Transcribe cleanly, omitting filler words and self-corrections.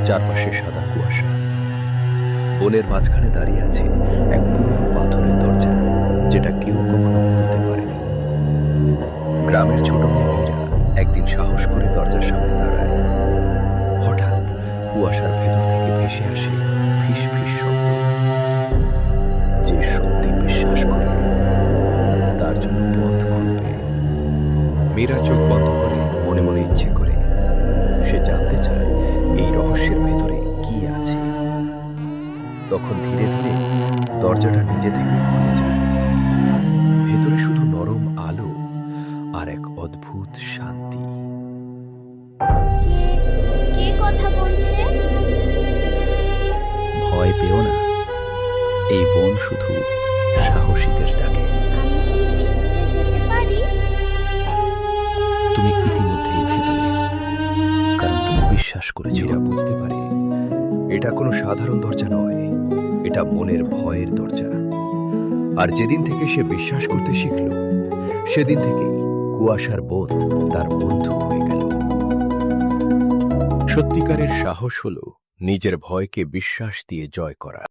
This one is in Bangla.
চারপাশে সাদা কুয়াশা। বনের মাঝখানে দাঁড়িয়ে আছে এক পুরনো পাথরের দরজা, যেটা কেউ কখনো খুলতে পারেনি। গ্রামের ছোট মেয়ে মীরা একদিন সাহস করে দরজার সামনে দাঁড়ায়। হঠাৎ কুয়াশার ভেতর থেকে ভেসে আসে ফিস ফিস শব্দ। যে সত্যি বিশ্বাস করে তার জন্য পথ খুলবে। মীরা চোখ বন্ধ করে মনে মনে ইচ্ছে করে সে জানতে চায় এই রহস্যের ভেতরে কি আছে। তখন ধীরে ধীরে দরজাটা নিজে থেকেই খুলে যায়। ভেতরে শুধু নরম আলো আর এক অদ্ভুত শান্তি। কে কে কথা বলছে? ভয় পেও না, এই বন শুধু সাহসীদের ডাকে। আমি কি ভেতরে যেতে পারি? তুমি ইতিমধ্যেই ভেতরে, কারণ তুমি বিশ্বাস করেছ। মীরা বুঝতে পারে এটা কোনো সাধারণ দরজা নয়, এটা মনের ভয়ের দরজা। আর যেদিন থেকে সে বিশ্বাস করতে শিখল, সেদিন থেকেই কুয়াশার বন তার বন্ধু হয়ে গেল। সত্যিকারের সাহস হল নিজের ভয়কে বিশ্বাস দিয়ে জয় করা।